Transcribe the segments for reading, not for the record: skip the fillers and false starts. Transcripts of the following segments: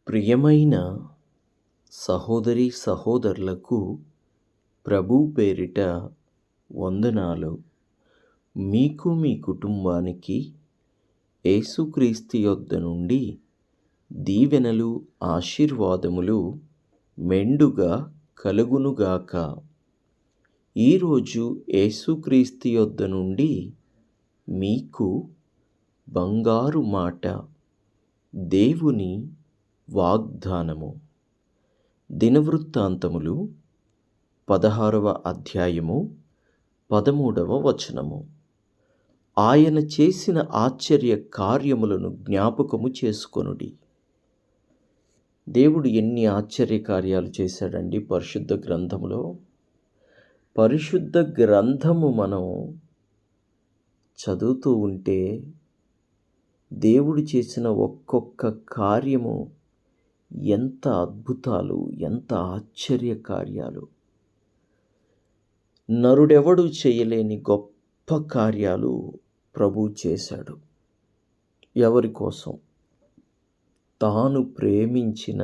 ప్రియమైన సహోదరి సహోదరులకు ప్రభు పేరిట వందనాలు. మీకు మీ కుటుంబానికి యేసుక్రీస్తు యొద్ద నుండి దీవెనలు ఆశీర్వాదములు మెండుగా కలుగునుగాక. ఈరోజు యేసుక్రీస్తు యొద్ద నుండి మీకు బంగారు మాట, దేవుని వాగ్దానము. దినవృత్తాంతములు 16వ అధ్యాయము 13వ వచనము. ఆయన చేసిన ఆశ్చర్య కార్యములను జ్ఞాపకము చేసుకొనుడి. దేవుడు ఎన్ని ఆశ్చర్య కార్యాలు చేశాడండి పరిశుద్ధ గ్రంథములో. పరిశుద్ధ గ్రంథము మనం చదువుతూ ఉంటే దేవుడు చేసిన ఒక్కొక్క కార్యము ఎంత అద్భుతాలు, ఎంత ఆశ్చర్య కార్యాలు. నరుడెవడు చేయలేని గొప్ప కార్యాలు ప్రభు చేశాడు. ఎవరి కోసం? తాను ప్రేమించిన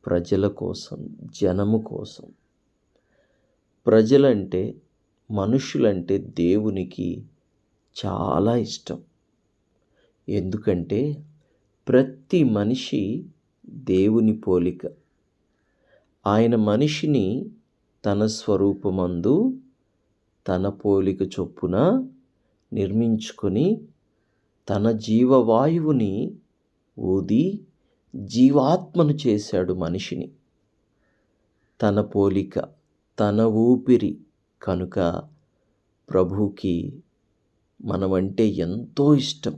ప్రజల కోసం, జనము కోసం. ప్రజలంటే, మనుషులంటే దేవునికి చాలా ఇష్టం. ఎందుకంటే ప్రతి మనిషి దేవుని పోలిక. ఆయన మనిషిని తన స్వరూపమందు తన పోలిక చొప్పున నిర్మించుకొని తన జీవవాయువుని ఊది జీవాత్మను చేశాడు మనిషిని. తన పోలిక, తన ఊపిరి. కనుక ప్రభువుకి మనమంటే ఎంతో ఇష్టం.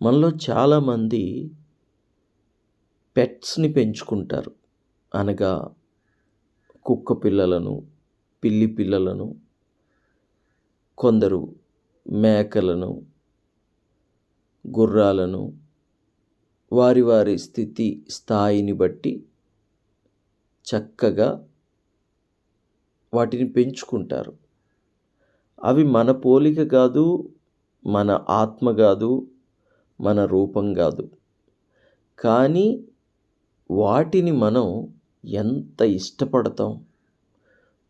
మనలో చాలామంది పెట్స్ని పెంచుకుంటారు. అనగా కుక్క పిల్లలను, పిల్లి పిల్లలను, కొందరు మేకలను, గుర్రాలను వారి వారి స్థాయిని బట్టి చక్కగా వాటిని పెంచుకుంటారు. అవి మన పోలిక కాదు, మన ఆత్మ కాదు, మన రూపం కాదు. కానీ వాటిని మనం ఎంత ఇష్టపడతాం,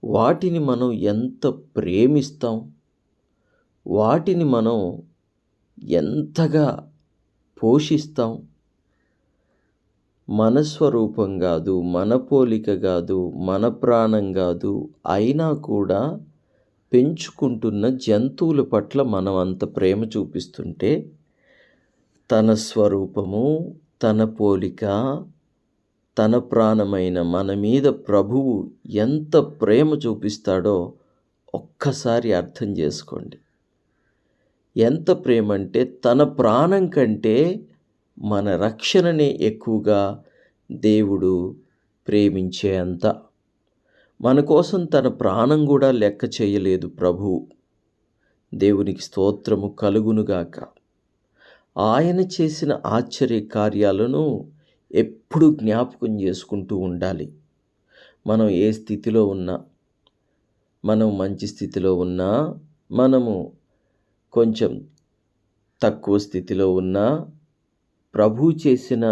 వాటిని మనం ఎంత ప్రేమిస్తాం, వాటిని మనం ఎంతగా పోషిస్తాం. మన స్వరూపం కాదు, మన పోలిక కాదు, మన ప్రాణం కాదు, అయినా కూడా పెంచుకుంటున్న జంతువుల పట్ల మనం అంత ప్రేమ చూపిస్తుంటే, తన స్వరూపము, తన పోలిక, తన ప్రాణమైన మన మీద ప్రభువు ఎంత ప్రేమ చూపిస్తాడో ఒక్కసారి అర్థం చేసుకోండి. ఎంత ప్రేమ అంటే తన ప్రాణం కంటే మన రక్షణనే ఎక్కువగా దేవుడు ప్రేమించే అంత. మన కోసం తన ప్రాణం కూడా లెక్క చేయలేదు ప్రభువు. దేవునికి స్తోత్రము కలుగునుగాక. ఆయన చేసిన ఆశ్చర్య కార్యాలను ఎప్పుడు జ్ఞాపకం చేసుకుంటూ ఉండాలి. మనం ఏ స్థితిలో ఉన్నా, మనం మంచి స్థితిలో ఉన్నా, మనము కొంచెం తక్కువ స్థితిలో ఉన్నా, ప్రభు చేసిన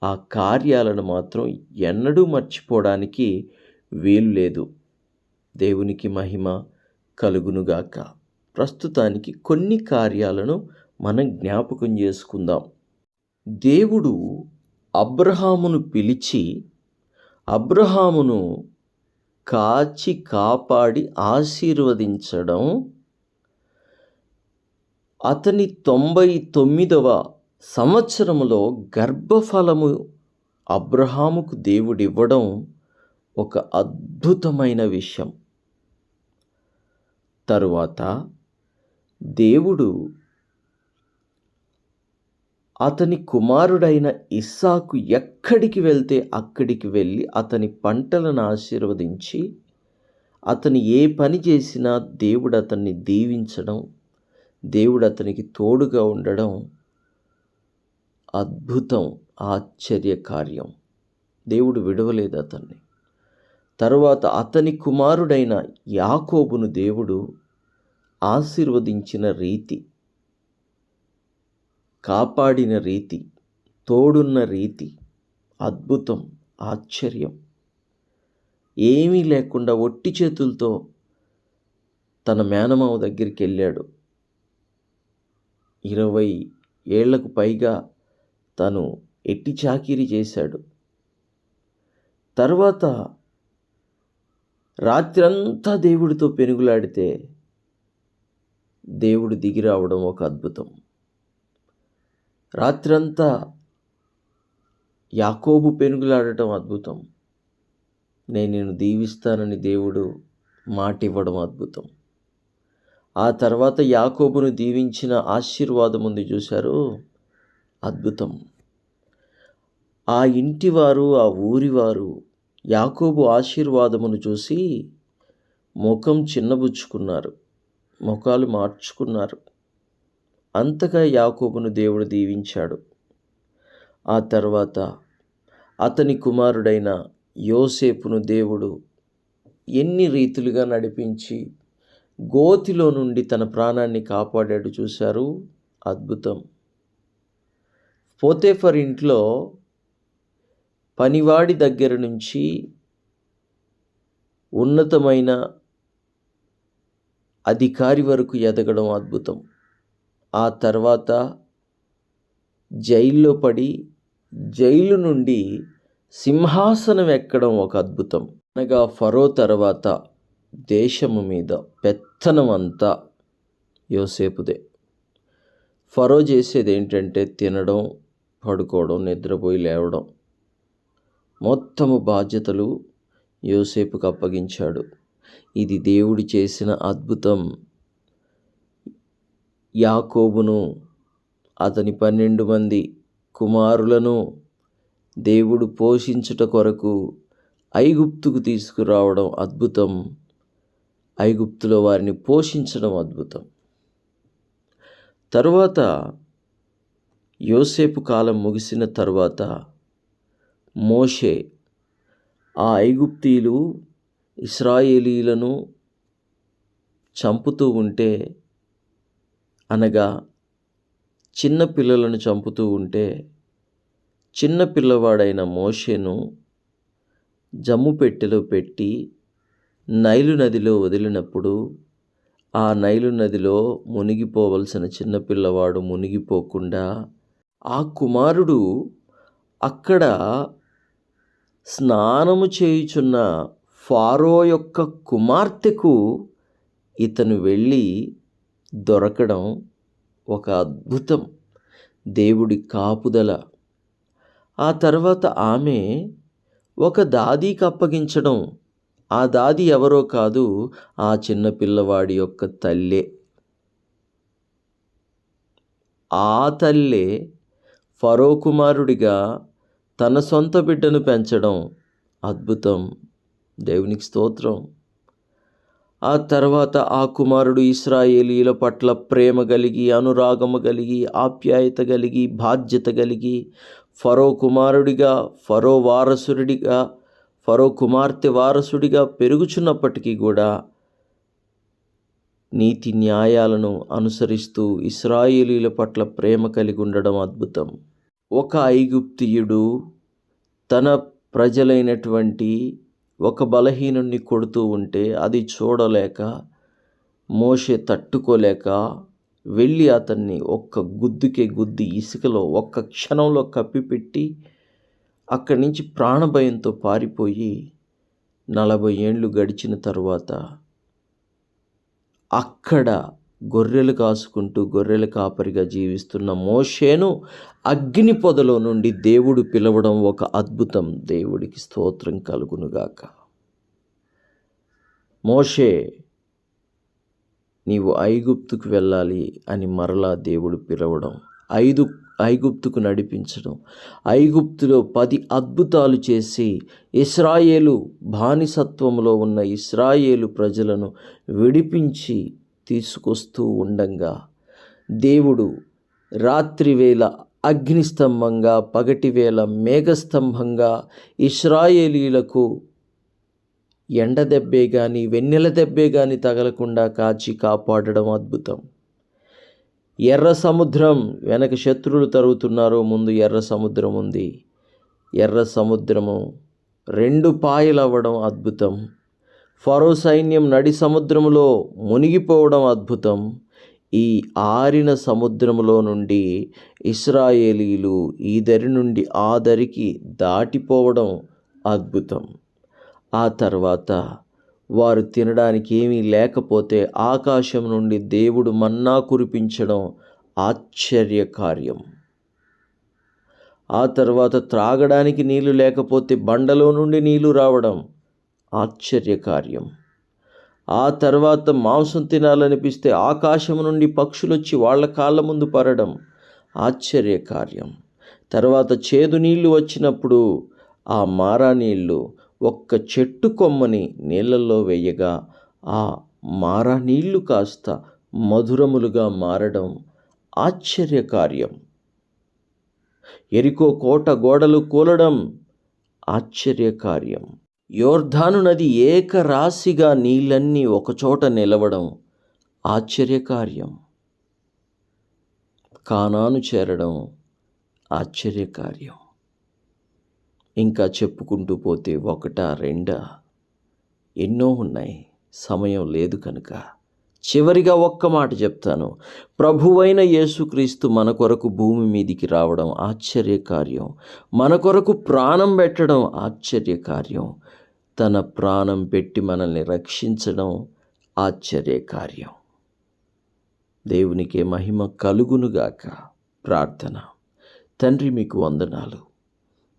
ఆ కార్యాలను మాత్రం ఎన్నడూ మర్చిపోవడానికి వీలు లేదు. దేవునికి మహిమ కలుగునుగాక. ప్రస్తుతానికి కొన్ని కార్యాలను మనం జ్ఞాపకం చేసుకుందాం. దేవుడు అబ్రహామును పిలిచి అబ్రహామును కాచి కాపాడి ఆశీర్వదించడం, అతని 99వ సంవత్సరములో గర్భఫలము అబ్రహాముకు దేవుడివ్వడం ఒక అద్భుతమైన విషయం. తరువాత దేవుడు అతని కుమారుడైన ఇస్సాకు ఎక్కడికి వెళ్తే అక్కడికి వెళ్ళి అతని పంటలను ఆశీర్వదించి, అతను ఏ పని చేసినా దేవుడు అతన్ని దీవించడం, దేవుడు అతనికి తోడుగా ఉండడం అద్భుతం, ఆశ్చర్య కార్యం. దేవుడు విడవలేదు అతన్ని. తరువాత అతని కుమారుడైన యాకోబును దేవుడు ఆశీర్వదించిన రీతి, కాపాడిన రీతి, తోడున్న రీతి అద్భుతం, ఆశ్చర్యం. ఏమీ లేకుండా ఒట్టి చేతులతో తన మేనమామ దగ్గరికి వెళ్ళాడు. 20 ఏళ్లకు పైగా తను ఎట్టి చాకిరీ చేశాడు. తర్వాత రాత్రంతా దేవుడితో పెనుగులాడితే దేవుడు దిగి రావడం ఒక అద్భుతం. రాత్రంతా యాకోబు పెనుగులాడటం అద్భుతం. నేను నిన్ను దీవిస్తానని దేవుడు మాట ఇవ్వడం అద్భుతం. ఆ తర్వాత యాకోబును దీవించిన ఆశీర్వాదం ఉంది చూశారు, అద్భుతం. ఆ ఇంటివారు, ఆ ఊరివారు యాకోబు ఆశీర్వాదమును చూసి ముఖం చిన్నబుచ్చుకున్నారు, ముఖాలు మార్చుకున్నారు. అంతగా యాకోబును దేవుడు దీవించాడు. ఆ తర్వాత అతని కుమారుడైన యోసేపును దేవుడు ఎన్ని రీతులుగా నడిపించి గోతిలో నుండి తన ప్రాణాన్ని కాపాడాడు చూశారు, అద్భుతం. పోతేఫర్ ఇంట్లో పనివాడి దగ్గర నుంచి ఉన్నతమైన అధికారి వరకు ఎదగడం అద్భుతం. ఆ తర్వాత జైల్లో పడి జైలు నుండి సింహాసనం ఎక్కడం ఒక అద్భుతం. అనగా ఫరో తర్వాత దేశము మీద పెత్తనం అంతా యోసేపుదే. ఫరో చేసేది ఏంటంటే తినడం, పడుకోవడం, నిద్రపోయి లేవడం. మొత్తము బాధ్యతలు యోసేపుకు అప్పగించాడు. ఇది దేవుడు చేసిన అద్భుతం. యాకోబును అతని 12 మంది కుమారులను దేవుడు పోషించుట కొరకు ఐగుప్తుకు తీసుకురావడం అద్భుతం. ఐగుప్తులో వారిని పోషించడం అద్భుతం. తరువాత యోసేపు కాలం ముగిసిన తర్వాత మోషే ఆ ఐగుప్తీయులు ఇశ్రాయేలీలను చంపుతూ ఉంటే, అనగా చిన్న పిల్లలను చంపుతూ ఉంటే, చిన్న పిల్లవాడైన మోషేను జమ్ము పెట్టెలో పెట్టి నైలు నదిలో వదిలినప్పుడు ఆ నైలు నదిలో మునిగిపోవలసిన చిన్నపిల్లవాడు మునిగిపోకుండా ఆ కుమారుడు అక్కడ స్నానము చేయుచున్న ఫారో యొక్క కుమార్తెకు ఇతను వెళ్ళి దొరకడం ఒక అద్భుతం, దేవుడి కాపుదల. ఆ తర్వాత ఆమె ఒక దాదీకి అప్పగించడం. ఆ దాది ఎవరో కాదు, ఆ చిన్న పిల్లవాడి యొక్క తల్లే. ఆ తల్లే ఫరో కుమారుడిగా తన సొంత బిడ్డను పెంచడం అద్భుతం, దేవునికి స్తోత్రం. ఆ తర్వాత ఆ కుమారుడు ఇశ్రాయేలీల పట్ల ప్రేమ కలిగి, అనురాగము కలిగి, ఆప్యాయత కలిగి, బాధ్యత కలిగి ఫరో కుమారుడిగా, ఫరో వారసుడిగా, ఫరో కుమార్తె వారసుడిగా పెరుగుచున్నప్పటికీ కూడా నీతి న్యాయాలను అనుసరిస్తూ ఇశ్రాయేలీల పట్ల ప్రేమ కలిగి ఉండడం అద్భుతం. ఒక ఐగుప్తియుడు తన ప్రజలైనటువంటి ఒక బలహీనుణ్ణి కొడుతూ ఉంటే అది చూడలేక మోషే తట్టుకోలేక వెళ్ళి అతన్ని ఒక్క గుద్దుకే గుద్ది ఇసుకలో ఒక్క క్షణంలో కప్పిపెట్టి అక్కడి నుంచి ప్రాణభయంతో పారిపోయి 40 ఏండ్లు గడిచిన తరువాత అక్కడ గొర్రెలు కాసుకుంటూ గొర్రెల కాపరిగా జీవిస్తున్న మోషేను అగ్ని పొదలో నుండి దేవుడు పిలవడం ఒక అద్భుతం, దేవుడికి స్తోత్రం కలుగునుగాక. మోషే, నీవు ఐగుప్తుకు వెళ్ళాలి అని మరలా దేవుడు పిలవడం, ఐగుప్తుకు నడిపించడం, ఐగుప్తులో 10 అద్భుతాలు చేసి ఇశ్రాయేలు బానిసత్వంలో ఉన్న ఇశ్రాయేలు ప్రజలను విడిపించి తీసుకొస్తూ ఉండంగా దేవుడు రాత్రివేళ అగ్నిస్తంభంగా, పగటివేళ మేఘస్తంభంగా ఇశ్రాయేలీలకు ఎండ దెబ్బే కానీ వెన్నెల దెబ్బే కానీ తగలకుండా కాచి కాపాడడం అద్భుతం. ఎర్ర సముద్రం, వెనక శత్రువులు తరుగుతున్నారు, ముందు ఎర్ర సముద్రం ఉంది. ఎర్ర సముద్రము 2 పాయలవ్వడం అద్భుతం. ఫరో సైన్యం నడి సముద్రములో మునిగిపోవడం అద్భుతం. ఈ ఆరిన సముద్రములో నుండి ఇశ్రాయేలీలు ఈ దరి నుండి ఆ దరికి దాటిపోవడం అద్భుతం. ఆ తర్వాత వారు తినడానికి ఏమీ లేకపోతే ఆకాశం నుండి దేవుడు మన్నా కురిపించడం ఆశ్చర్యకార్యం. ఆ తర్వాత త్రాగడానికి నీళ్లు లేకపోతే బండలో నుండి నీళ్లు రావడం ఆశ్చర్యకార్యం. ఆ తర్వాత మాంసం తినాలనిపిస్తే ఆకాశం నుండి పక్షులు వచ్చి వాళ్ళ కాళ్ళ ముందు పడడం ఆశ్చర్యకార్యం. తర్వాత చేదు నీళ్లు వచ్చినప్పుడు ఆ మారా నీళ్లు ఒక్క చెట్టు కొమ్మని నీళ్ళల్లో వేయగా ఆ మారా నీళ్లు కాస్త మధురములుగా మారడం ఆశ్చర్యకార్యం. ఎరికో కోట గోడలు కూలడం ఆశ్చర్యకార్యం. యోర్దాను నది ఏకరాశిగా నీళ్ళన్నీ ఒకచోట నిలవడం ఆశ్చర్యకార్యం. కానాను చేరడం ఆశ్చర్యకార్యం. ఇంకా చెప్పుకుంటూ పోతే 1, 2 ఎన్నో ఉన్నాయి. సమయం లేదు కనుక చివరిగా ఒక్క మాట చెప్తాను. ప్రభువైన యేసుక్రీస్తు మన కొరకు భూమి మీదికి రావడం ఆశ్చర్యకార్యం. మన కొరకు ప్రాణం పెట్టడం ఆశ్చర్యకార్యం. తన ప్రాణం పెట్టి మనల్ని రక్షించడం ఆశ్చర్యకార్యం. దేవునికే మహిమ కలుగునుగాక. ప్రార్థన. తండ్రి, మీకు వందనాలు.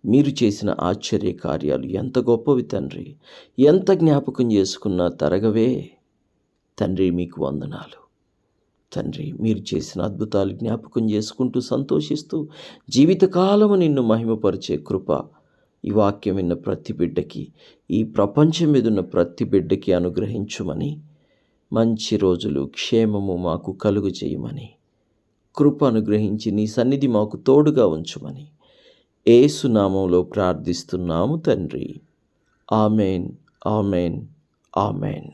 మీరు చేసిన ఆశ్చర్య కార్యాలు ఎంత గొప్పవి తండ్రి. ఎంత జ్ఞాపకం చేసుకున్నా తరగవే తండ్రి. మీకు వందనాలు తండ్రి. మీరు చేసిన అద్భుతాలు జ్ఞాపకం చేసుకుంటూ సంతోషిస్తూ జీవితకాలము నిన్ను మహిమపరిచే కృప ఈ వాక్యం విన్న ప్రతి బిడ్డకి, ఈ ప్రపంచం మీద ఉన్న ప్రతి బిడ్డకి అనుగ్రహించుమని, మంచి రోజులు క్షేమము మాకు కలుగు చేయమని, కృప అనుగ్రహించి నీ సన్నిధి మాకు తోడుగా ఉంచుమని యేసు నామములో ప్రార్థిస్తున్నాము తండ్రి. Amen, amen, amen.